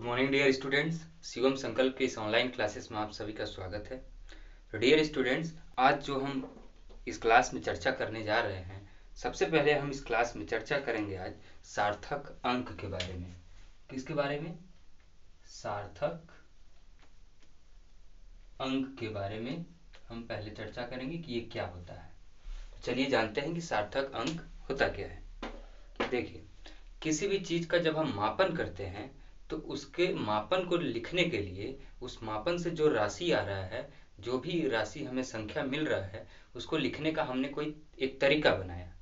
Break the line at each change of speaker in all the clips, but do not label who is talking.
Morning dear students, Shivam संकल्प के इस ऑनलाइन क्लासेस में आप सभी का स्वागत है। तो डियर स्टूडेंट्स, आज जो हम इस क्लास में चर्चा करने जा रहे हैं, सबसे पहले हम इस क्लास में चर्चा करेंगे आज सार्थक अंक के बारे में। किसके बारे में? सार्थक अंक के बारे में हम पहले चर्चा करेंगे कि ये क्या होता है। चलिए जानते हैं कि सार्थक अंक होता क्या है। देखिए, किसी भी चीज का जब हम मापन करते हैं तो उसके मापन को लिखने के लिए उस मापन से जो राशि आ रहा है, जो भी राशि हमें संख्या मिल रहा है, उसको लिखने का हमने कोई एक तरीका बनाया।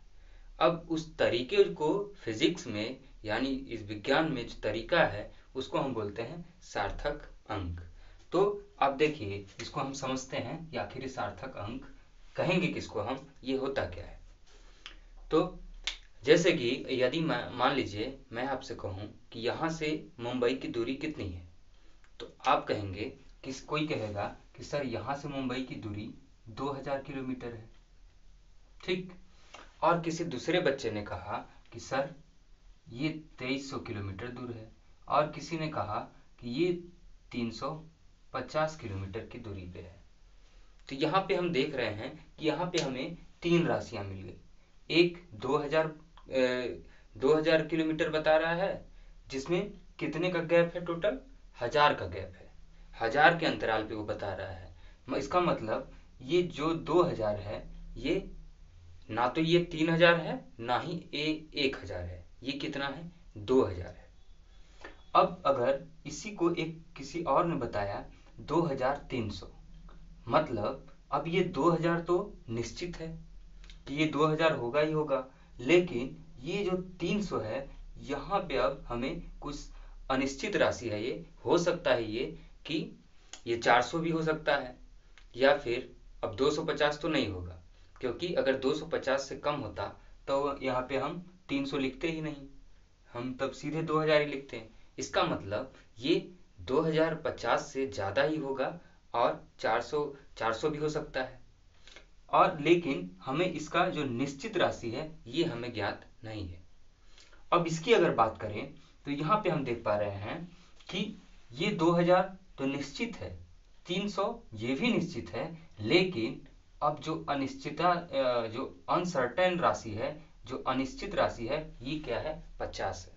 अब उस तरीके को फिजिक्स में यानी इस विज्ञान में जो तरीका है उसको हम बोलते हैं सार्थक अंक। तो आप देखिए, इसको हम समझते हैं कि आखिर सार्थक अंक कहेंगे किसको हम, ये होता क्या है। तो जैसे कि यदि मान लीजिए मैं आपसे कहूं कि यहाँ से मुंबई की दूरी कितनी है, तो आप कहेंगे, कोई कहेगा कि सर यहाँ से मुंबई की दूरी 2000 किलोमीटर है, ठीक। और किसी दूसरे बच्चे ने कहा कि सर ये 2300 किलोमीटर दूर है, और किसी ने कहा कि ये 350 किलोमीटर की दूरी पे है। तो यहाँ पे हम देख रहे हैं कि यहाँ पे हमें तीन राशियां मिल गई। एक 2000 किलोमीटर बता रहा है, जिसमें कितने का गैप है, टोटल 1000 का गैप है। 1000 के अंतराल पे वो बता रहा है। इसका मतलब ये जो 2000 है, ये ना तो ये 3000 है, ना ही 1000 है, ये कितना है, 2000 है। अब अगर इसी को एक किसी और ने बताया 2300, मतलब अब ये 2000 तो निश्चित है कि ये 2000 होगा ही होगा, लेकिन ये जो 300 है, यहाँ पे अब हमें कुछ अनिश्चित राशि है। ये हो सकता है ये कि ये 400 भी हो सकता है, या फिर अब 250 तो नहीं होगा, क्योंकि अगर 250 से कम होता तो यहाँ पे हम 300 लिखते ही नहीं, हम तब सीधे 2000 ही लिखते हैं। इसका मतलब ये 2050 से ज़्यादा ही होगा, और 400 भी हो सकता है। और लेकिन हमें इसका जो निश्चित राशि है ये हमें ज्ञात नहीं है। अब इसकी अगर बात करें तो यहाँ पे हम देख पा रहे हैं कि ये 2000 तो निश्चित है, 300 ये भी निश्चित है, लेकिन अब जो अनिश्चितता जो अनसर्टेन राशि है, जो अनिश्चित राशि है, ये क्या है, 50 है।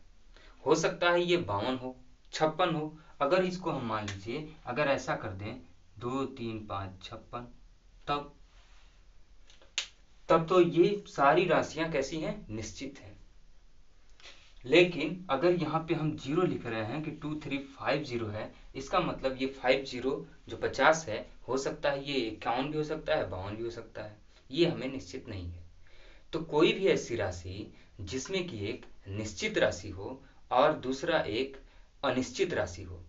हो सकता है ये 52 हो, 56 हो। अगर इसको हम मान लीजिए, अगर ऐसा कर दें 2 3 5 56, तब तो ये सारी राशियां कैसी हैं, निश्चित हैं। लेकिन अगर यहाँ पे हम जीरो लिख रहे हैं कि 2350 है, इसका मतलब ये 50 जो 50 है, हो सकता है ये 51 भी हो सकता है, 52 भी हो सकता है, ये हमें निश्चित नहीं है। तो कोई भी ऐसी राशि जिसमें कि एक निश्चित राशि हो और दूसरा एक अनिश्चित राशि हो,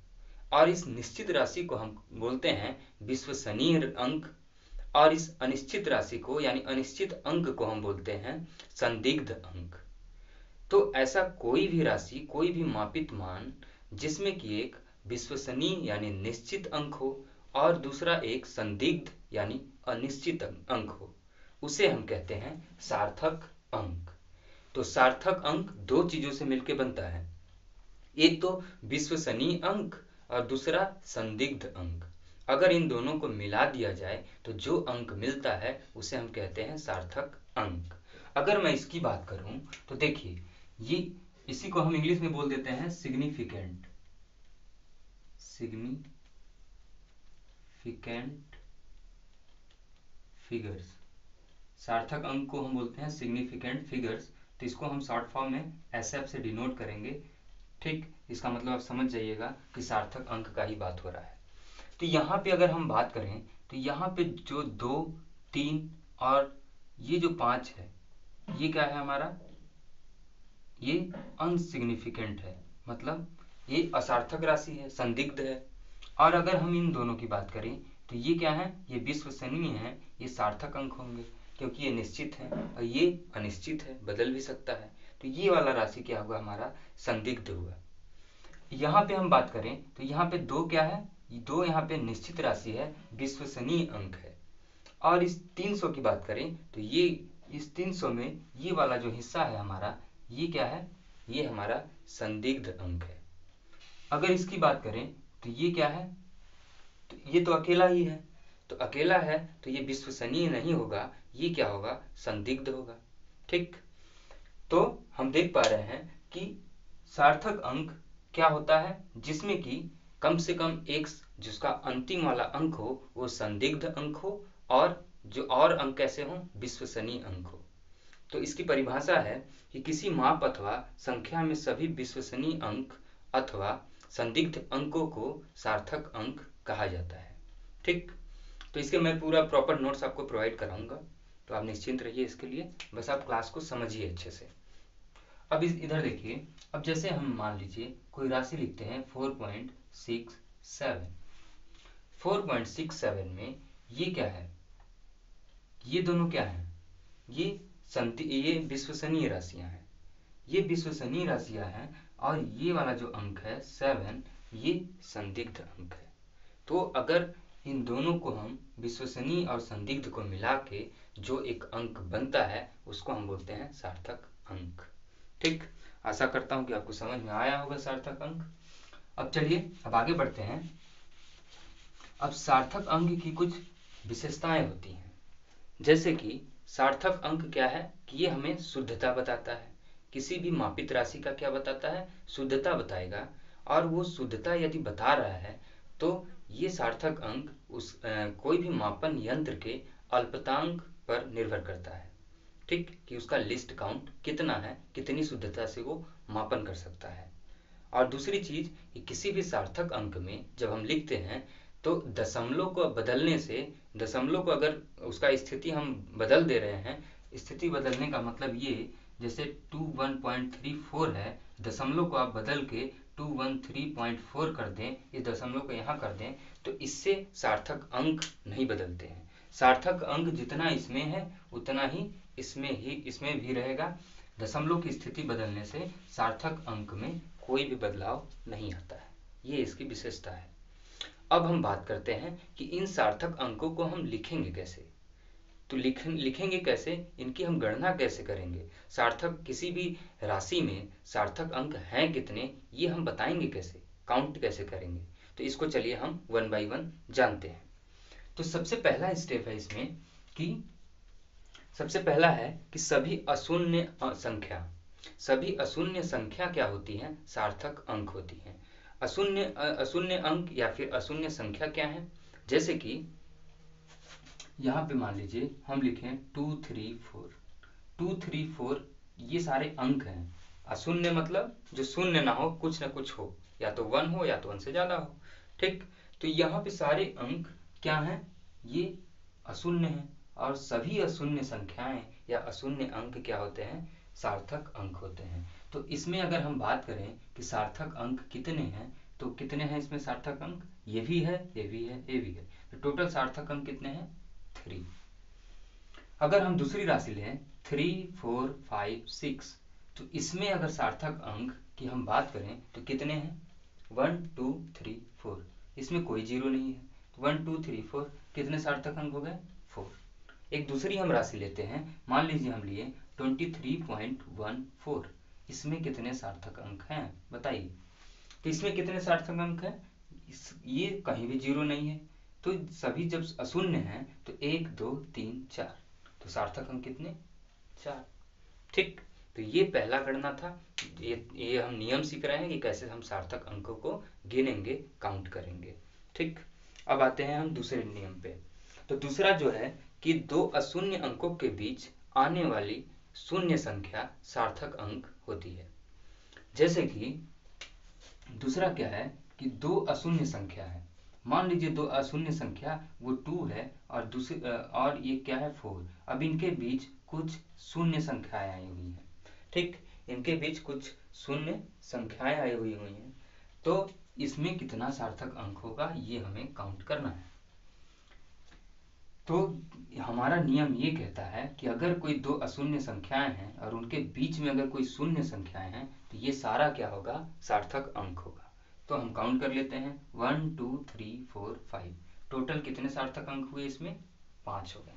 और इस निश्चित राशि को हम बोलते हैं विश्वसनीय अंक, और इस अनिश्चित राशि को यानी अनिश्चित अंक को हम बोलते हैं संदिग्ध अंक। तो ऐसा कोई भी राशि, कोई भी मापित मान जिसमें कि एक विश्वसनीय यानी निश्चित अंक हो और दूसरा एक संदिग्ध यानी अनिश्चित अंक हो, उसे हम कहते हैं सार्थक अंक। तो सार्थक अंक दो चीजों से मिलकर बनता है, एक तो विश्वसनीय अंक और दूसरा संदिग्ध अंक। अगर इन दोनों को मिला दिया जाए तो जो अंक मिलता है उसे हम कहते हैं सार्थक अंक। अगर मैं इसकी बात करूं तो देखिए, ये इसी को हम इंग्लिश में बोल देते हैं सिग्निफिकेंट फिगर्स। सार्थक अंक को हम बोलते हैं सिग्निफिकेंट फिगर्स। तो इसको हम शॉर्ट फॉर्म में SF से डिनोट करेंगे, ठीक। इसका मतलब आप समझ जाइएगा कि सार्थक अंक का ही बात हो रहा है। तो यहाँ पे अगर हम बात करें तो यहाँ पे जो 2 3 और ये जो 5 है, ये क्या है हमारा, ये अनसिग्निफिकेंट है, मतलब ये असार्थक राशि है, संदिग्ध है। और अगर हम इन दोनों की बात करें तो ये क्या है, ये विश्वसनीय है, ये सार्थक अंक होंगे, क्योंकि ये निश्चित है और ये अनिश्चित है, बदल भी सकता है। तो ये वाला राशि क्या हुआ, हमारा संदिग्ध हुआ। यहाँ पे हम बात करें तो यहाँ पे 2 क्या है, 2 यहाँ पे निश्चित राशि है, विश्वसनीय अंक है। और इस 300 की बात करें तो ये इस 300 में ये वाला जो हिस्सा है हमारा, ये क्या है, ये हमारा संदिग्ध अंक है। अगर इसकी बात करें तो ये क्या है, तो ये तो अकेला ही है, तो अकेला है तो ये विश्वसनीय नहीं होगा, ये क्या होगा, संदिग्ध होगा। ठीक, तो हम देख पा रहे हैं कि सार्थक अंक क्या होता है, जिसमें कि कम से कम एक जिसका अंतिम वाला अंक हो वो संदिग्ध अंक हो, और जो और अंक कैसे हो, विश्वसनीय अंक हो। तो इसकी परिभाषा है कि किसी माप अथवा संख्या में सभी विश्वसनीय अंक अथवा संदिग्ध अंकों को सार्थक अंक कहा जाता है। ठीक, तो इसके मैं पूरा प्रॉपर नोट्स आपको प्रोवाइड कराऊंगा, तो आप निश्चिंत रहिए इसके लिए, बस आप क्लास को समझिए अच्छे से। अब इधर देखिए, अब जैसे हम मान लीजिए कोई राशि लिखते हैं 4.67। 4.67 में ये क्या है, ये दोनों क्या है, ये विश्वसनीय राशियां हैं, ये विश्वसनीय राशियां हैं, और ये वाला जो अंक है 7, ये संदिग्ध अंक है। तो अगर इन दोनों को हम विश्वसनीय और संदिग्ध को मिला के जो एक अंक बनता है उसको हम बोलते हैं सार्थक अंक। ठीक, आशा करता हूं कि आपको समझ में आया होगा सार्थक अंक। अब चलिए अब आगे बढ़ते हैं। अब सार्थक अंक की कुछ विशेषताएं होती हैं, जैसे कि सार्थक अंक क्या है कि ये हमें शुद्धता बताता है, किसी भी मापित राशि का क्या बताता है, शुद्धता बताएगा, और वो शुद्धता यदि बता रहा है तो ये सार्थक अंक कोई भी मापन यंत्र के अल्पतांक पर निर्भर करता है। ठीक, कि उसका लिस्ट काउंट कितना है, कितनी शुद्धता से वो मापन कर सकता है। और दूसरी चीज कि किसी भी सार्थक अंक में जब हम लिखते हैं तो दशमलव को बदलने से, दशमलव को अगर उसका स्थिति हम बदल दे रहे हैं, स्थिति बदलने का मतलब ये, जैसे 21.34 है, दशमलव को आप बदल के 213.4 कर दें, इस दशमलव को यहाँ कर दें, तो इससे सार्थक अंक नहीं बदलते हैं। सार्थक अंक जितना इसमें है उतना ही इसमें भी रहेगा। दशमलव की स्थिति बदलने से सार्थक अंक में कोई भी बदलाव नहीं आता है, ये इसकी विशेषता है। अब हम बात करते हैं कि इन सार्थक अंकों को हम लिखेंगे कैसे, तो लिखेंगे कैसे, इनकी हम गणना कैसे करेंगे, सार्थक किसी भी राशि में सार्थक अंक हैं कितने ये हम बताएंगे कैसे, काउंट कैसे करेंगे, तो इसको चलिए हम 1 बाय 1 जानते हैं। तो सबसे पहला स्टेप है इसमें कि सबसे पहला है कि सभी अशून्य संख्या क्या होती हैं, सार्थक अंक होती हैं। अशून्य अंक या फिर अशून्य संख्या क्या है, जैसे कि यहाँ पे मान लीजिए हम लिखें 234 ये सारे अंक हैं। अशून्य मतलब जो शून्य ना हो, कुछ ना कुछ हो, या तो 1 हो या तो 1 से ज्यादा हो। ठीक, तो यहाँ पे सारे अंक क्या हैं, ये अशून्य हैं, और सभी अशून्य संख्याएं या अशून्य अंक क्या होते हैं, सार्थक अंक होते हैं। तो इसमें अगर हम बात करें कि सार्थक अंक कितने हैं, तो कितने हैं इसमें सार्थक अंक, ये भी है, ये भी है, ये भी है, तो टोटल सार्थक अंक कितने हैं, 3। अगर हम दूसरी राशि लें 3, 4, 5, 6, तो इसमें अगर सार्थक अंक की हम बात करें तो कितने हैं, 1, 2, 3, 4, इसमें कोई जीरो नहीं है, 1, 2, 3, 4 कितने सार्थक अंक हो गए, 4। एक दूसरी हम राशि लेते हैं, मान लीजिए हम लिए 23.14, इसमें कितने सार्थक अंक हैं बताइए, तो इसमें कितने सार्थक अंक हैं, ये कहीं भी जीरो नहीं है, तो सभी जब अशून्य हैं तो 1, 2, 3, 4, तो सार्थक अंक कितने, 4। ठीक, तो ये पहला गणना था, ये हम नियम सीख रहे हैं कि कैसे हम सार्थक अंकों को गिनेंगे, काउंट करेंगे। ठीक, अब आते हैं हम दूसरे नियम पे। तो दूसरा जो है कि दो अशून्य अंकों के बीच आने वाली शून्य संख्या सार्थक अंक होती है। जैसे कि दूसरा क्या है कि दो अशून्य संख्या है, मान लीजिए दो अशून्य संख्या वो 2 है और दूसरी और ये क्या है 4। अब इनके बीच कुछ शून्य संख्याएं आई हुई हैं। ठीक, इनके बीच कुछ शून्य संख्याएं आई हुई हैं, तो इसमें कितना सार्थक अंक होगा ये हमें काउंट करना है। तो हमारा नियम ये कहता है कि अगर कोई दो अशून्य संख्याएं हैं और उनके बीच में अगर कोई शून्य संख्याएं हैं तो ये सारा क्या होगा, सार्थक अंक होगा। तो हम काउंट कर लेते हैं 1, 2, 3, 4, 5, टोटल कितने सार्थक अंक हुए, इसमें 5 हो गए।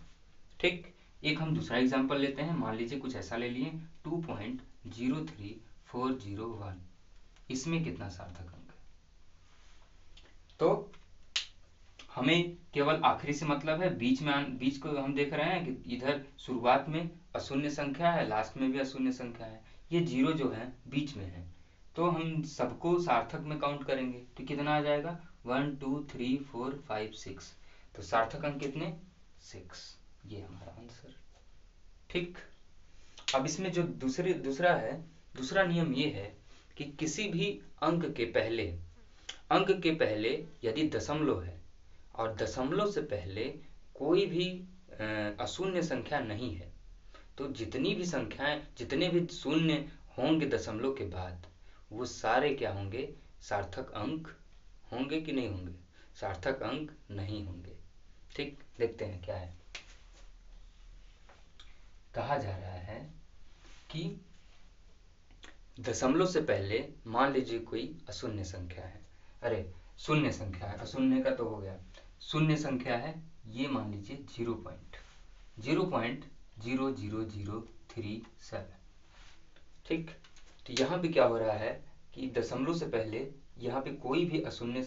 ठीक, एक हम दूसरा एग्जांपल लेते हैं, मान लीजिए कुछ ऐसा ले लिए 2.03401, इसमें कितना सार्थक अंक है, तो हमें केवल आखिरी से मतलब है, बीच को हम देख रहे हैं कि इधर शुरुआत में अशून्य संख्या है, लास्ट में भी अशून्य संख्या है, ये जीरो जो है बीच में है, तो हम सबको सार्थक में काउंट करेंगे तो कितना आ जाएगा 1 2 3 4 5 6, तो सार्थक अंक कितने 6, ये हमारा आंसर। ठीक। अब इसमें जो दूसरा नियम ये है कि किसी भी अंक के पहले यदि दशमलव है और दशमलव से पहले कोई भी अशून्य संख्या नहीं है, तो जितने भी शून्य होंगे दशमलव के बाद, वो सारे क्या होंगे सार्थक अंक होंगे कि नहीं होंगे, सार्थक अंक नहीं होंगे। ठीक, देखते हैं क्या है। कहा जा रहा है कि दशमलव से पहले मान लीजिए कोई अशून्य संख्या है, अरे शून्य संख्या है, अशून्य का तो हो गया, शून्य संख्या है, ये मान लीजिए 0.00037। ठीक, तो यहाँ पे क्या हो रहा है कि दशमलव से पहले यहाँ पे कोई भी अशून्य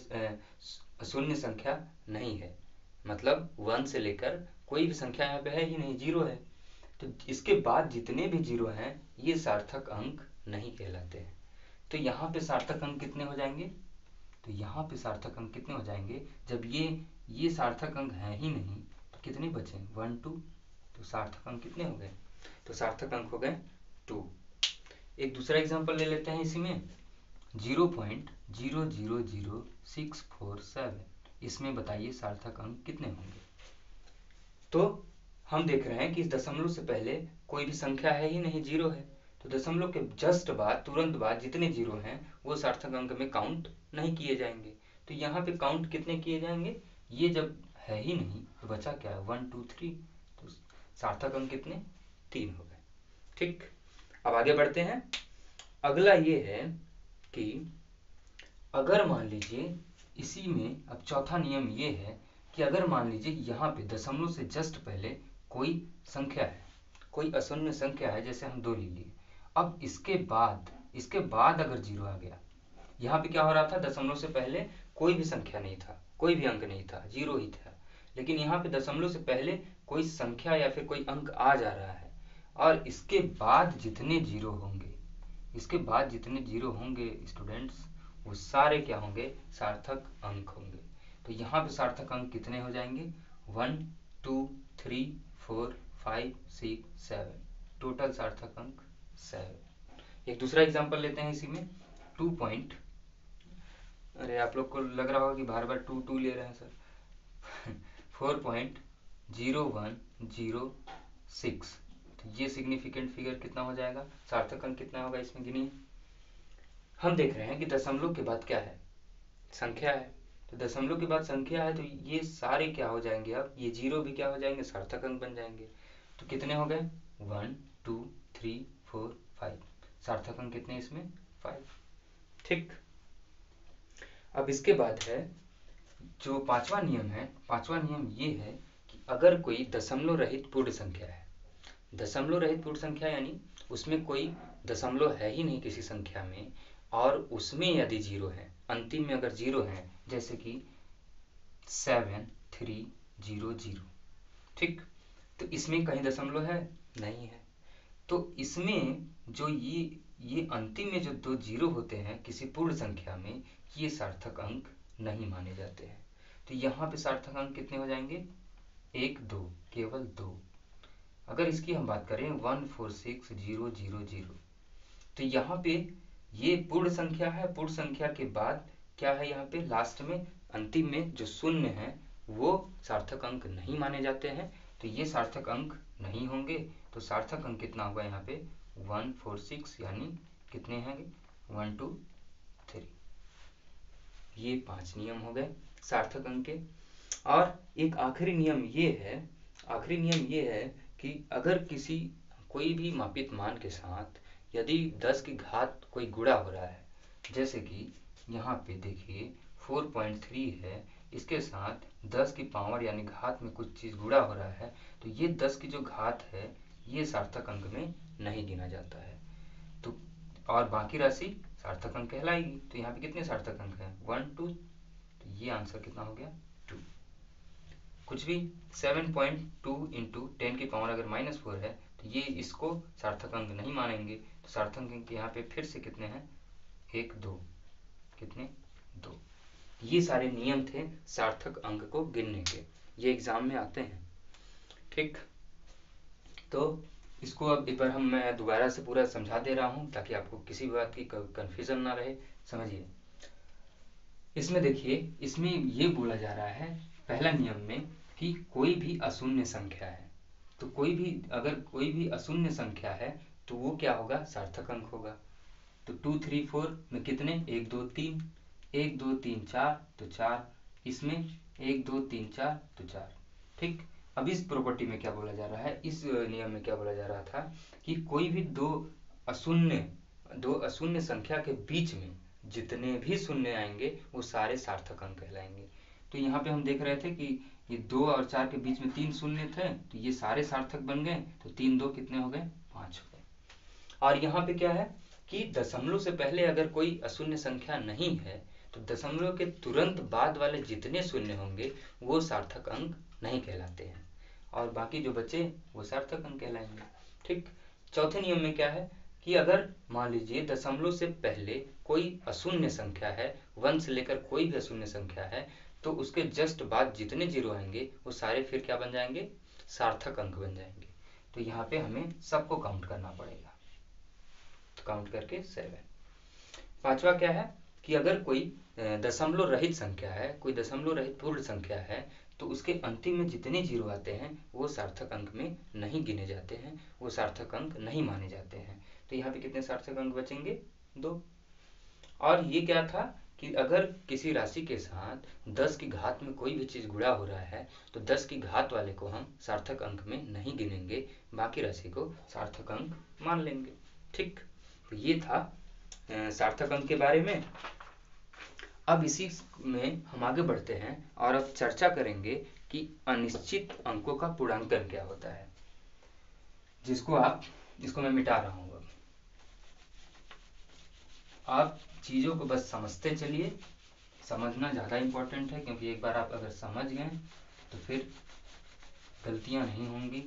संख्या नहीं है, मतलब 1 से लेकर कोई भी संख्या यहाँ पे है ही नहीं, जीरो है, तो इसके बाद जितने भी जीरो हैं ये सार्थक अंक नहीं कहलाते हैं। तो यहाँ पे सार्थक अंक कितने हो जाएंगे, तो यहाँ पे सार्थक अंक कितने हो जाएंगे, जब ये सार्थक अंक है ही नहीं तो कितने बचे 1 2, तो सार्थक अंक कितने हो गए, तो सार्थक अंक हो गए 2। एक दूसरा एग्जांपल ले लेते हैं इसी में, 0.000647, इसमें बताइए सार्थक अंक कितने होंगे। तो हम देख रहे हैं कि इस दशमलव से पहले कोई भी संख्या है ही नहीं, जीरो है, तो दशमलव के जस्ट बाद तुरंत बाद जितने जीरो हैं वो सार्थक अंक में काउंट नहीं किए जाएंगे, तो यहाँ पे काउंट कितने किए जाएंगे, ये जब है ही नहीं तो बचा क्या है 1 2 3, तो सार्थक अंक कितने 3 हो गए। ठीक, अब आगे बढ़ते हैं। अगला ये है कि अगर मान लीजिए इसी में अब चौथा नियम ये है कि अगर मान लीजिए यहाँ पे दशमलव से जस्ट पहले कोई संख्या है, कोई अशून्य संख्या है, जैसे हम 2 ले लिए, अब इसके बाद अगर जीरो आ गया, यहाँ पे क्या हो रहा था दशमलव से पहले कोई भी संख्या नहीं था, कोई भी अंक नहीं था, जीरो ही था, लेकिन यहाँ पे दशमलव से पहले कोई संख्या या फिर कोई अंक आ जा रहा है और इसके बाद जितने जीरो होंगे स्टूडेंट्स, वो सारे क्या होंगे सार्थक अंक होंगे। तो यहाँ पे सार्थक अंक कितने हो जाएंगे 1 2 3 4 5 6 7, टोटल सार्थक अंक 7। एक दूसरा एग्जांपल लेते हैं इसी में, 2 पॉइंट, अरे आप लोग को लग रहा होगा कि बार बार 2 2 ले रहे हैं सर 4.0106, तो ये सिग्निफिकेंट फिगर कितना हो जाएगा, सार्थक अंक कितना होगा इसमें गिनिए। हम देख रहे हैं कि दशमलव के बाद क्या है संख्या है, तो दशमलव के बाद संख्या है, तो ये सारे क्या हो जाएंगे, अब ये जीरो भी क्या हो जाएंगे सार्थक अंक बन जाएंगे, तो कितने हो गए 1 2 3 4 5, सार्थक अंक कितने इसमें 5। ठीक, अब इसके बाद है जो पांचवा नियम है, पांचवा नियम ये है कि अगर कोई दशमलव रहित पूर्ण संख्या है, दशमलव रहित पूर्ण संख्या यानी उसमें कोई दशमलव है ही नहीं किसी संख्या में, और उसमें यदि जीरो है, अंतिम में अगर जीरो है, जैसे कि 7300, ठीक, तो इसमें कहीं दशमलव है नहीं है, तो इसमें जो ये अंतिम में जो 2 जीरो होते हैं किसी पूर्ण संख्या में, ये सार्थक अंक नहीं माने जाते हैं। तो यहाँ पे सार्थक अंक कितने हो जाएंगे 1 2, केवल 2। अगर इसकी हम बात करें 146000, तो यहाँ पे ये पूर्ण संख्या है, पूर्ण संख्या के बाद क्या है, यहाँ पे लास्ट में अंतिम में जो शून्य है वो सार्थक अंक नहीं माने जाते हैं, तो ये सार्थक अंक नहीं होंगे, तो सार्थक अंक कितना होगा यहाँ पे 146, यानी कितने हैं 1 2 3। ये 5 नियम हो गए सार्थक अंक के। और एक आखिरी नियम ये है कि अगर कोई भी मापित मान के साथ यदि 10 की घात कोई गुणा हो रहा है, जैसे कि यहाँ पे देखिए 4.3 है, इसके साथ 10 की पावर यानी घात में कुछ चीज़ गुणा हो रहा है, तो ये 10 की जो घात है ये सार्थक अंक में नहीं गिना जाता है, तो और बाकी राशि सार्थक अंक कहलाएगी। तो यहाँ पे कितने सार्थक अंक हैं 1 2, तो ये आंसर कितना हो गया 2। कुछ भी 7.2 इंटू 10 की पावर अगर -4 है तो ये इसको सार्थक अंक नहीं मानेंगे। तो सार्थक अंक यहाँ पे फिर से कितने हैं 1 2, कितने 2। ये सारे नियम थे सार्थक अंक को गिनने के, ये एग्जाम में आते हैं। ठीक, तो इसको अब एक बार मैं दोबारा से पूरा समझा दे रहा हूँ ताकि आपको किसी भी बात की कंफ्यूजन ना रहे। समझिए, इसमें देखिए, इसमें ये बोला जा रहा है पहला नियम में कि कोई भी अशून्य संख्या है, तो कोई भी अगर कोई भी अशून्य संख्या है तो वो क्या होगा सार्थक अंक होगा। तो 2 3 4 में कितने 1 2 3, 1 2 3 4 तो 4, इसमें 1 2 3 4 तो 4। ठीक, अब इस प्रॉपर्टी में क्या बोला जा रहा है, इस नियम में क्या बोला जा रहा था कि कोई भी दो अशून्य संख्या के बीच में जितने भी शून्य आएंगे वो सारे सार्थक अंक कहलाएंगे। तो यहाँ पे हम देख रहे थे कि ये 2 और 4 के बीच में 3 शून्य थे तो ये सारे सार्थक बन गए। तो 3 2 कितने हो गए 5 हो गए। और यहाँ पे क्या है कि दशमलव से पहले अगर कोई अशून्य संख्या नहीं है तो दशमलव के तुरंत बाद वाले जितने शून्य होंगे वो सार्थक अंक नहीं कहलाते हैं और बाकी जो बचे वो सार्थक अंक कहलाएंगे। ठीक, चौथे नियम में क्या है कि अगर मान लीजिए दशमलव से पहले कोई अशून्य संख्या है, 1 से लेकर कोई भी अशून्य संख्या है, तो उसके जस्ट बाद जितने जीरो आएंगे वो सारे फिर क्या बन जाएंगे सार्थक अंक बन जाएंगे। तो यहाँ पे हमें सबको काउंट करना पड़ेगा, तो काउंट करके 7। पांचवा क्या है कि अगर कोई दशमलव रहित संख्या है, कोई दशमलव रहित पूर्ण संख्या है, तो उसके अंतिम में जितने जीरो आते हैं वो सार्थक अंक में नहीं गिने जाते हैं, वो सार्थक अंक नहीं माने जाते हैं। तो यहाँ पे कितने सार्थक अंक बचेंगे 2। और ये क्या था कि अगर किसी राशि के साथ 10 की घात में कोई भी चीज गुणा हो रहा है तो 10 की घात वाले को हम सार्थक अंक में नहीं गिनेंगे, बाकी राशि को सार्थक अंक मान लेंगे। ठीक, तो ये था सार्थक अंक के बारे में। अब इसी में हम आगे बढ़ते हैं और अब चर्चा करेंगे कि अनिश्चित अंकों का पूर्णांकन क्या होता है, इसको मैं मिटा रहा हूं। अब आप चीजों को बस समझते चलिए, समझना ज्यादा इंपॉर्टेंट है क्योंकि एक बार आप अगर समझ गए तो फिर गलतियां नहीं होंगी।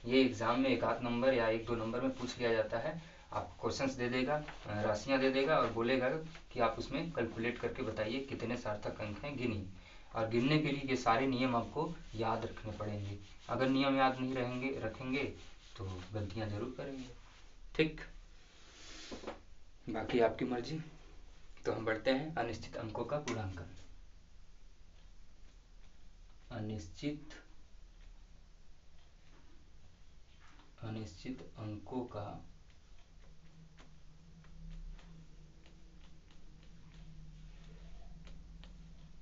ये एग्जाम में 1 आध नंबर या 1 2 नंबर में पूछ लिया जाता है, आपको क्वेश्चंस दे देगा, राशियां दे देगा और बोलेगा कि आप उसमें कैलकुलेट करके बताइए कितने सार्थक अंक हैं, गिनिए। और गिनने के लिए ये सारे नियम आपको याद रखने पड़ेंगे। अगर नियम याद नहीं रखेंगे तो गलतियां जरूर करेंगे। ठीक, बाकी आपकी मर्जी। तो हम बढ़ते हैं अनिश्चित अंकों का पूर्णांकन। अनिश्चित अंकों का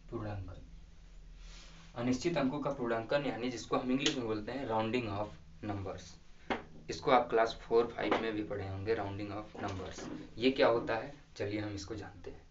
पूर्णांकन। अनिश्चित अंकों का पूर्णांकन यानी जिसको हम इंग्लिश में बोलते हैं राउंडिंग ऑफ नंबर्स। इसको आप क्लास 4 5 में भी पढ़े होंगे, राउंडिंग ऑफ नंबर्स। ये क्या होता है चलिए हम इसको जानते हैं।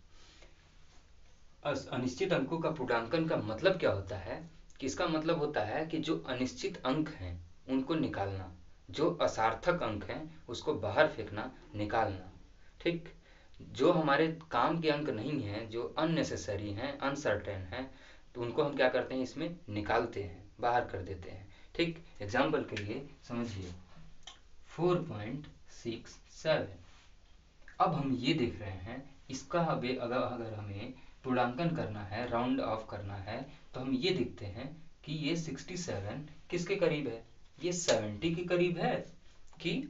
अनिश्चित अंकों का पूर्णांकन का मतलब क्या होता है कि इसका मतलब होता है कि जो अनिश्चित अंक हैं उनको निकालना, जो असार्थक अंक हैं उसको बाहर फेंकना, निकालना। ठीक, जो हमारे काम के अंक नहीं हैं, जो अननेसेसरी हैं, अनसर्टेन हैं, तो उनको हम क्या करते हैं इसमें निकालते हैं, बाहर कर देते हैं। ठीक, एग्जाम्पल के लिए समझिए 4.67। अब हम ये देख रहे हैं इसका अगर हमें पूर्णांकन करना है, राउंड ऑफ करना है, तो हम ये देखते हैं कि ये 67 किसके करीब है, ये 70 के करीब है कि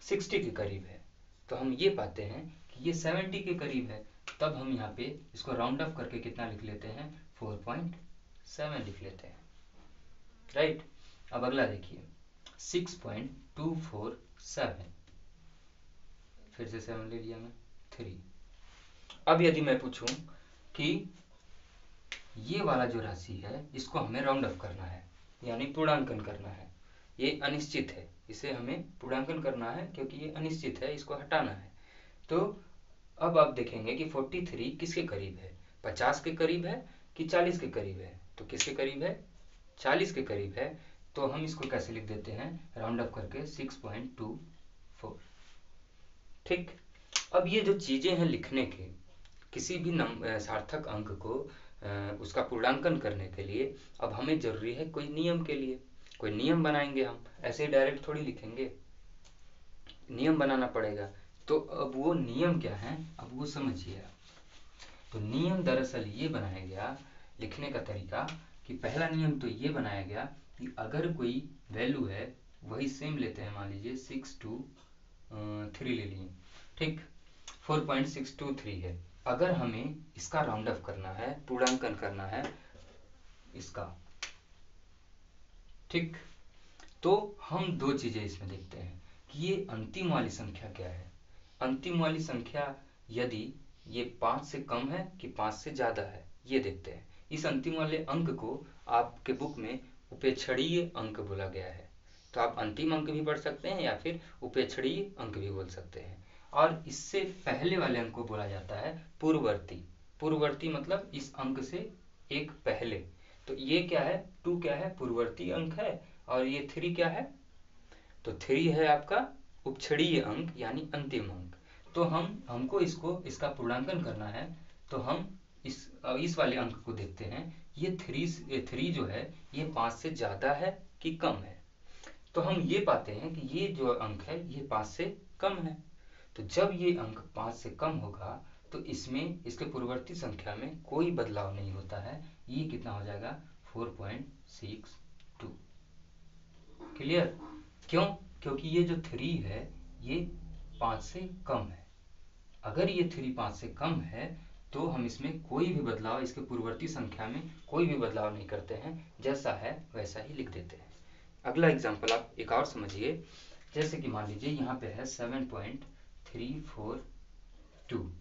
60 के करीब है। तो हम ये पाते हैं कि ये 70 के करीब है, तब हम यहाँ पे इसको राउंड ऑफ करके कितना लिख लेते हैं 4.7 लिख लेते हैं। राइट, अब अगला देखिए 6.247, फिर से 7 ले लिया मैं 3। अब यदि मैं पूछूं कि ये वाला जो राशि है इसको हमें राउंड ऑफ करना है यानी पूर्णांकन करना है, ये अनिश्चित है, इसे हमें पूर्णांकन करना है क्योंकि ये अनिश्चित है, इसको हटाना है। तो अब आप देखेंगे कि 43 किसके करीब है, 50 के करीब है कि 40 के करीब है, तो किसके करीब है 40 के करीब है। तो हम इसको कैसे लिख देते हैं राउंड अप करके 6.24। ठीक, अब ये जो चीजें हैं लिखने के, किसी भी सार्थक अंक को उसका पूर्णांकन करने के लिए अब हमें जरूरी है कोई नियम के लिए, कोई नियम बनाएंगे। हम ऐसे ही डायरेक्ट थोड़ी लिखेंगे, नियम बनाना पड़ेगा। तो अब वो नियम क्या है, अब वो समझिए आप। तो नियम दरअसल ये बनाया गया, लिखने का तरीका, कि पहला नियम तो ये बनाया गया कि अगर कोई वैल्यू है, वही सेम लेते हैं, मान लीजिए 623 ले लिए, ठीक, 4.623 है। अगर हमें इसका राउंड ऑफ करना है, पूर्णांकन करना है इसका, ठीक, तो हम दो चीजें इसमें देखते हैं कि ये अंतिम वाली संख्या क्या है। अंतिम वाली संख्या यदि ये 5 से कम है कि 5 से ज्यादा है, ये देखते हैं। इस अंतिम वाले अंक को आपके बुक में उपेक्षणीय अंक बोला गया है। तो आप अंतिम अंक भी पढ़ सकते हैं या फिर उपेक्षणीय अंक भी बोल सकते हैं। और इससे पहले वाले अंक को बोला जाता है पूर्ववर्ती। पूर्ववर्ती मतलब इस अंक से एक पहले। तो ये क्या है, 2 क्या है, पूर्ववर्ती अंक है, और ये 3 क्या है, तो 3 है आपका उपक्षणीय अंक यानी अंतिम अंक। तो हमको इसका पूर्णांकन करना है, तो हम इस वाले अंक को देखते हैं। ये 3 जो है ये 5 से ज्यादा है कि कम है। तो हम ये पाते हैं कि ये जो अंक है ये 5 से कम है। तो जब ये अंक 5 से कम होगा तो इसमें इसके पूर्ववर्ती संख्या में कोई बदलाव नहीं होता है। ये कितना हो जाएगा, 4.62। क्लियर? क्यों? क्योंकि ये जो 3 है ये 5 से कम है। अगर ये 3 5 से कम है तो हम इसमें कोई भी बदलाव, इसके पूर्ववर्ती संख्या में कोई भी बदलाव नहीं करते हैं, जैसा है वैसा ही लिख देते हैं। अगला एग्जांपल आप एक और समझिए। जैसे कि मान लीजिए यहाँ पे है 7.342।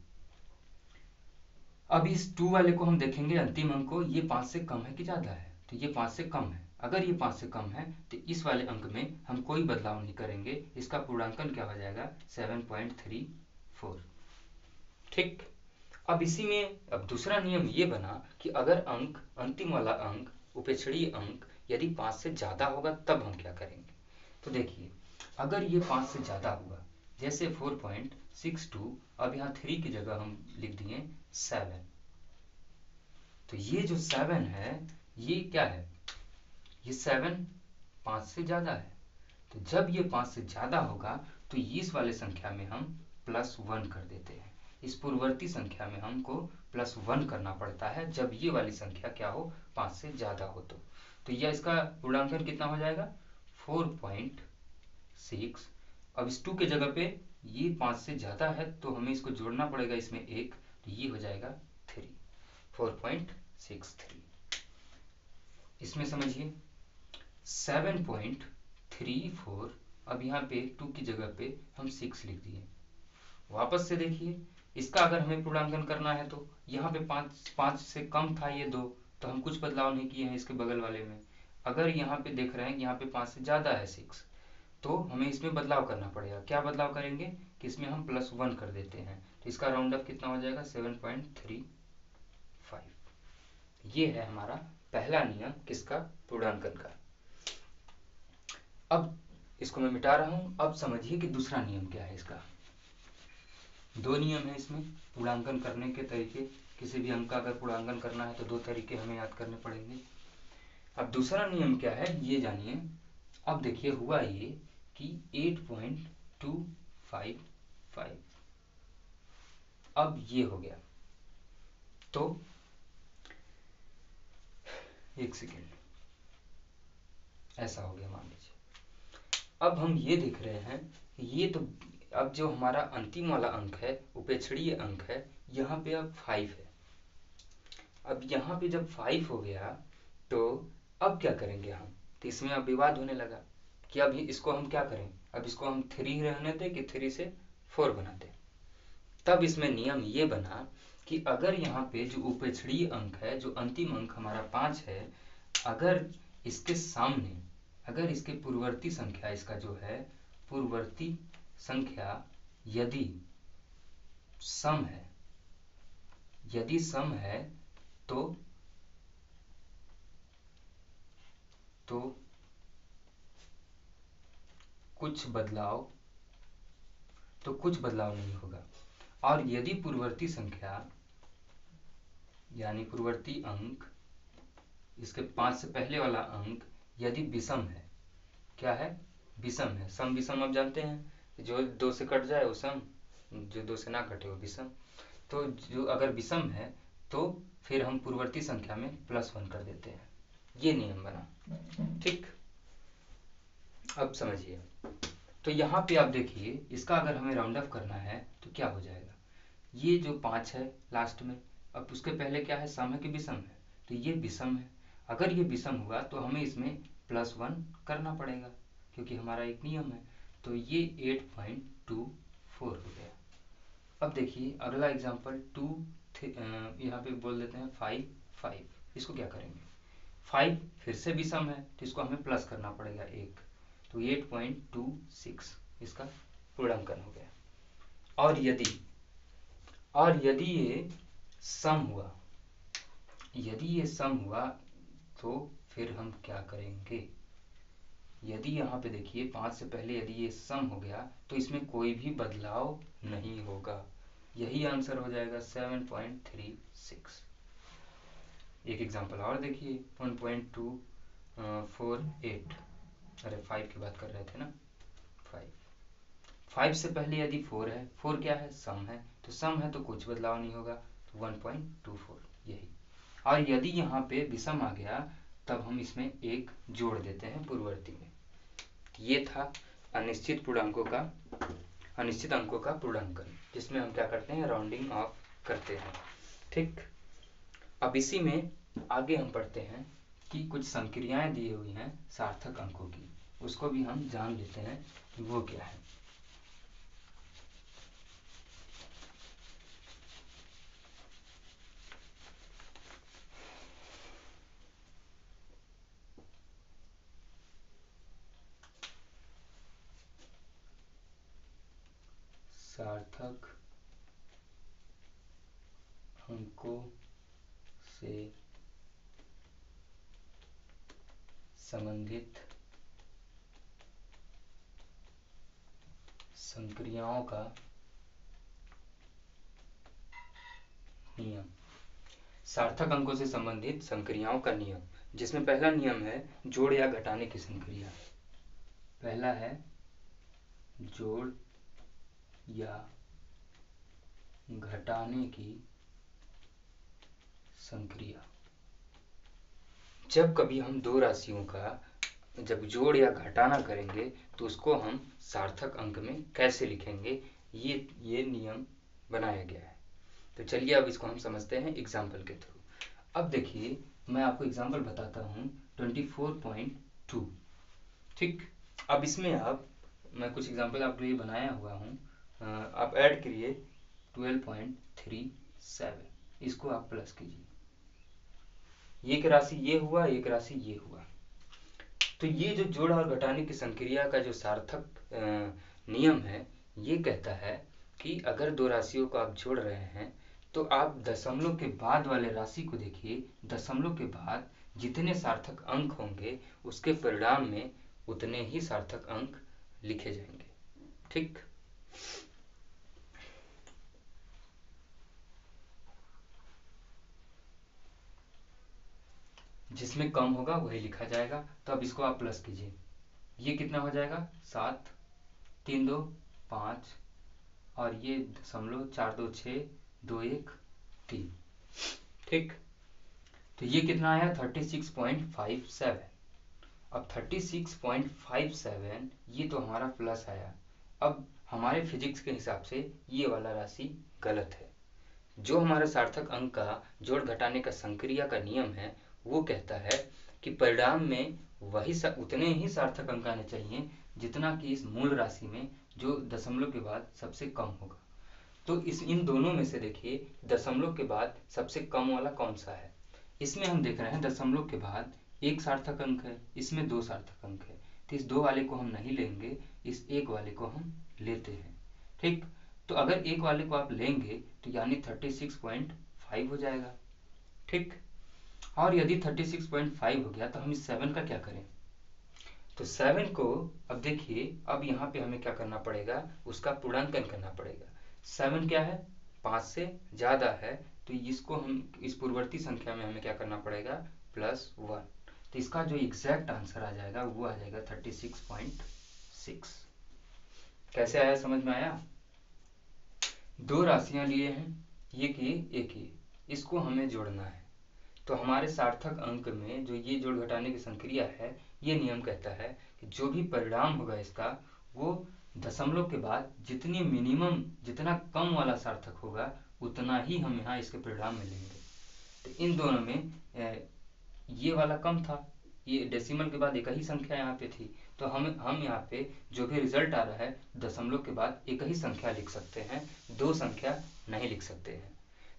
अब इस 2 वाले को हम देखेंगे, अंतिम अंक को, ये 5 से कम है कि ज्यादा है, तो ये 5 से कम है। अगर ये 5 से कम है तो इस वाले अंक में हम कोई बदलाव नहीं करेंगे, इसका पूर्णांकन क्या हो जाएगा, 7.34। ठीक। अब इसी में अब दूसरा नियम ये बना कि अगर अंक, अंतिम वाला अंक, उपेक्षणीय अंक यदि 5 से ज्यादा होगा तब हम क्या करेंगे। तो देखिए, अगर ये 5 से ज्यादा हुआ, जैसे 4.62, अब यहाँ 3 की जगह हम लिख दिए 7। तो ये जो 7 है ये क्या है, ये 7 5 से ज्यादा है। तो जब ये 5 से ज्यादा होगा तो इस वाले संख्या में हम +1 कर देते हैं। इस पूर्ववर्ती संख्या में हमको +1 करना पड़ता है जब ये वाली संख्या क्या हो, 5 से ज्यादा हो। तो यह इसका पूर्णांकन कितना हो जाएगा, 4.6। अब इस 2 के जगह पे ये 5 से ज्यादा है तो हमें इसको जोड़ना पड़ेगा इसमें 1, तो ये हो जाएगा 3, 4.63। इसमें समझिए 7.34, अब यहाँ पे 2 की जगह पे हम 6 लिख दिए। वापस से देखिए, इसका अगर हमें पूर्णांकन करना है तो यहाँ पे 5 से कम था ये 2, तो हम कुछ बदलाव नहीं किए हैं इसके बगल वाले में। अगर यहाँ पे देख रहे हैं कि यहाँ पे 5 से ज्यादा है 6, तो हमें इसमें बदलाव करना पड़ेगा। क्या बदलाव करेंगे कि इसमें हम +1 कर देते हैं, तो इसका राउंड अप कितना हो जाएगा, 7.35। ये है हमारा पहला नियम किसका, पूर्णांकन का। अब इसको मैं मिटा रहा हूं। अब समझिए कि दूसरा नियम क्या है इसका। 2 नियम है इसमें पूर्णांकन करने के तरीके। किसी भी अंक का अगर पूर्णांकन करना है तो 2 तरीके हमें याद करने पड़ेंगे। अब दूसरा नियम क्या है ये जानिए। अब देखिए हुआ ये कि 8.255, अब ये हो गया, तो एक सेकेंड, ऐसा हो गया मान लीजिए। अब हम ये देख रहे हैं, ये तो अब जो हमारा अंतिम वाला अंक है, उपेक्षणीय अंक है, यहाँ पे अब 5 है। अब यहाँ पे जब 5 हो गया तो अब क्या करेंगे हम, तो इसमें अब विवाद होने लगा कि अब इसको हम क्या करें, अब इसको हम 3 रहने दें कि 3 से 4 बना दें। तब इसमें नियम ये बना कि अगर यहाँ पे जो उपेक्षणीय अंक है, जो अंतिम अंक हमारा 5 है, अगर इसके सामने, अगर इसके पूर्ववर्ती संख्या, इसका जो है पूर्ववर्ती संख्या यदि सम है, यदि सम है तो कुछ बदलाव नहीं होगा। और यदि पूर्ववर्ती संख्या यानी पूर्ववर्ती अंक, इसके 5 से पहले वाला अंक यदि विषम है, क्या है, विषम है। सम विषम आप जानते हैं, जो 2 से कट जाए वो सम, जो 2 से ना कटे वो विषम। तो जो अगर विषम है तो फिर हम पूर्ववर्ती संख्या में +1 कर देते हैं, ये नियम बना। ठीक, अब समझिए। तो यहाँ पे आप देखिए, इसका अगर हमें राउंड अप करना है तो क्या हो जाएगा, ये जो 5 है लास्ट में, अब उसके पहले क्या है, सम है कि विषम है, तो ये विषम है। अगर ये विषम हुआ तो हमें इसमें +1 करना पड़ेगा, क्योंकि हमारा एक नियम है। तो ये 8.24 हो गया। अब देखिए अगला एग्जांपल 2, यहाँ पे बोल देते हैं 5। इसको क्या करेंगे, 5 फिर से विषम है तो इसको हमें प्लस करना पड़ेगा 1, तो 8.26 इसका पूर्णांकन हो गया। और यदि ये सम हुआ, तो फिर हम क्या करेंगे, यदि यहाँ पे देखिए 5 से पहले यदि ये सम हो गया तो इसमें कोई भी बदलाव नहीं होगा, यही आंसर हो जाएगा 7.36। एक एग्जांपल और देखिए 1.248, अरे 5 की बात कर रहे थे ना, 5 से पहले यदि 4 है, 4 क्या है, सम है, तो सम है तो कुछ बदलाव नहीं होगा, तो 1.24 यही। और यदि यहाँ पे विषम आ गया तब हम इसमें 1 जोड़ देते हैं पूर्ववर्ती में। ये था अनिश्चित अंकों का पूर्णांकन, जिसमें हम क्या करते हैं, राउंडिंग ऑफ करते हैं। ठीक, अब इसी में आगे हम पढ़ते हैं कि कुछ संक्रियाएं दी हुई हैं सार्थक अंकों की, उसको भी हम जान लेते हैं कि वो क्या है। सार्थक अंकों से संबंधित संक्रियाओं का नियम। सार्थक अंकों से संबंधित संक्रियाओं का नियम, जिसमें पहला नियम है जोड़ या घटाने की संक्रिया। पहला है जोड़ या घटाने की संक्रिया। जब कभी हम दो राशियों का जब जोड़ या घटाना करेंगे तो उसको हम सार्थक अंक में कैसे लिखेंगे, ये नियम बनाया गया है। तो चलिए अब इसको हम समझते हैं एग्जाम्पल के थ्रू। अब देखिए मैं आपको एग्जाम्पल बताता हूँ 24.2। ठीक, अब इसमें मैं कुछ एग्जाम्पल आपके लिए बनाया हुआ हूँ, आप ऐड करिए 12.37, इसको आप प्लस कीजिए, एक राशि ये हुआ, एक राशि ये हुआ। तो ये जो जोड़ और घटाने की संक्रिया का जो सार्थक नियम है, ये कहता है कि अगर दो राशियों को आप जोड़ रहे हैं तो आप दशमलव के बाद वाले राशि को देखिए, दशमलव के बाद जितने सार्थक अंक होंगे उसके परिणाम में उतने ही सार्थक अंक लिखे जाएंगे। ठीक, जिसमें कम होगा वही लिखा जाएगा। तो अब इसको आप प्लस कीजिए, ये कितना हो जाएगा, 7, 3 2 5, और ये दशमलव 4 2 6 2 1 3। ठीक, तो ये कितना आया, 36.57। अब 36.57 ये तो हमारा प्लस आया। अब हमारे फिजिक्स के हिसाब से ये वाला राशि गलत है। जो हमारा सार्थक अंक का जोड़ घटाने का संक्रिया का नियम है वो कहता है कि परिणाम में उतने ही सार्थक अंक आने चाहिए जितना कि इस मूल राशि में जो दशमलव के बाद सबसे कम होगा। तो इन दोनों में से देखिए दशमलव के बाद सबसे कम वाला कौन सा है, इसमें हम देख रहे हैं दशमलव के बाद एक सार्थक अंक है, इसमें 2 सार्थक अंक है, तो इस 2 वाले को हम नहीं लेंगे, इस 1 वाले को हम लेते हैं। ठीक, तो अगर 1 वाले को आप लेंगे तो यानी 36.5 हो जाएगा। ठीक, और यदि 36.5 हो गया तो हम इस 7 का क्या करें, तो 7 को अब देखिए, अब यहाँ पे हमें क्या करना पड़ेगा, उसका पूर्णांकन करना पड़ेगा। 7 क्या है, 5 से ज़्यादा है तो इसको हम इस पूर्ववर्ती संख्या में हमें क्या करना पड़ेगा, +1। तो इसका जो एग्जैक्ट आंसर आ जाएगा वो आ जाएगा 36.6। कैसे आया, समझ में आया? दो राशियां लिए हैं, ये ये, इसको हमें जोड़ना है। तो हमारे सार्थक अंक में जो ये जोड़ घटाने की संक्रिया है, ये नियम कहता है कि जो भी परिणाम होगा इसका, वो दशमलव के बाद जितनी मिनिमम, जितना कम वाला सार्थक होगा उतना ही हम यहाँ इसके परिणाम में लेंगे। तो इन दोनों में ये वाला कम था, ये डेसिमल के बाद एक ही संख्या यहाँ पे थी, तो हम यहाँ पे जो भी रिजल्ट आ रहा है दशमलव के बाद एक ही संख्या लिख सकते हैं, दो संख्या नहीं लिख सकते हैं।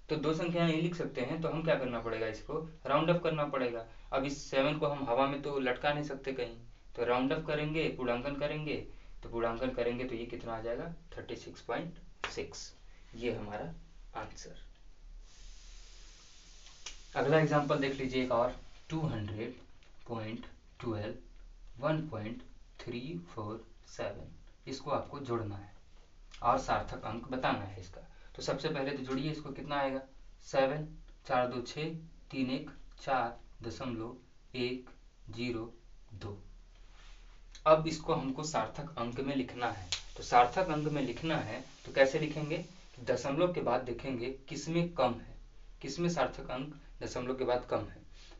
तो दो संख्या नहीं लिख सकते हैं तो हम क्या करना पड़ेगा, इसको राउंड अप करना पड़ेगा। अब इस 7 को हम हवा में तो लटका नहीं सकते कहीं, तो राउंड अप करेंगे, पूर्णांकन करेंगे, तो पूर्णांकन करेंगे तो ये कितना आ जाएगा, 36.6। ये हमारा आंसर। अगला एग्जांपल देख लीजिए एक और, 200.12 1.347, इसको आपको जोड़ना है और सार्थक अंक बताना है इसका। तो सबसे पहले तो जोड़िए इसको, कितना आएगा, 7 4 2 6 3 1 4.102। अब इसको हमको सार्थक अंक में लिखना है। तो सार्थक अंक में लिखना है तो कैसे लिखेंगे, दशमलव के बाद देखेंगे किसमें कम है, किसमें सार्थक अंक दशमलव के बाद कम है।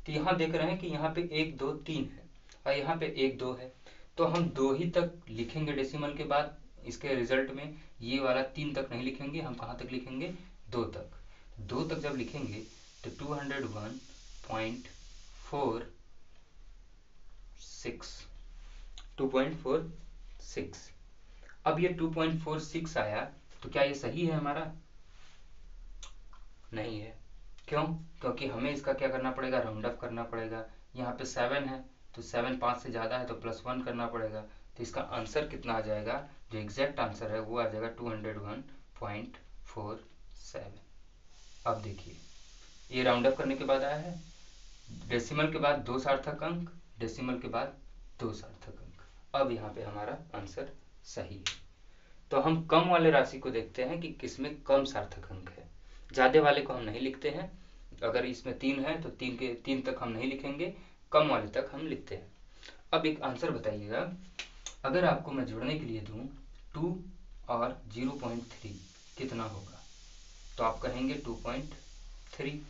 तो यहाँ देख रहे हैं कि यहाँ पे 1 2 3 है और यहाँ पे 1 2 है, तो हम 2 ही तक लिखेंगे डेसिमल के बाद इसके रिजल्ट में। ये वाला 3 तक नहीं लिखेंगे, हम कहाँ तक लिखेंगे, 2 तक। 2 तक जब लिखेंगे तो 201.46। अब ये 2.46 आया तो क्या ये सही है हमारा, नहीं है। क्यों, क्योंकि हमें इसका क्या करना पड़ेगा, राउंड अप करना पड़ेगा। यहाँ पे 7 है तो 7 5 से ज़्यादा है तो +1 करना पड़ेगा। तो इसका आंसर कितना आ जाएगा, जो एग्जैक्ट आंसर है वो आ जाएगा 201.47। अब देखिए ये राउंड अप करने के बाद आया है, डेसिमल के बाद 2 सार्थक अंक, डेसिमल के बाद 2 सार्थक अंक। अब यहाँ पे हमारा आंसर सही है। तो हम कम वाले राशि को देखते हैं कि किसमें कम सार्थक अंक है। ज़्यादा वाले को हम नहीं लिखते हैं, अगर इसमें 3 है तो 3 तक हम नहीं लिखेंगे, कम वाले तक हम लिखते हैं। अब एक आंसर बताइएगा, अगर आपको मैं जोड़ने के लिए दूं 2 और 0.3 कितना होगा, तो आप कहेंगे 2.3।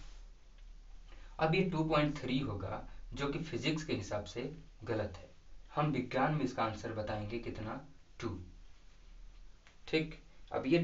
अब ये 2.3 होगा जो कि फिजिक्स के हिसाब से गलत है, हम विज्ञान में इसका आंसर बताएंगे कितना, 2। ठीक, अब ये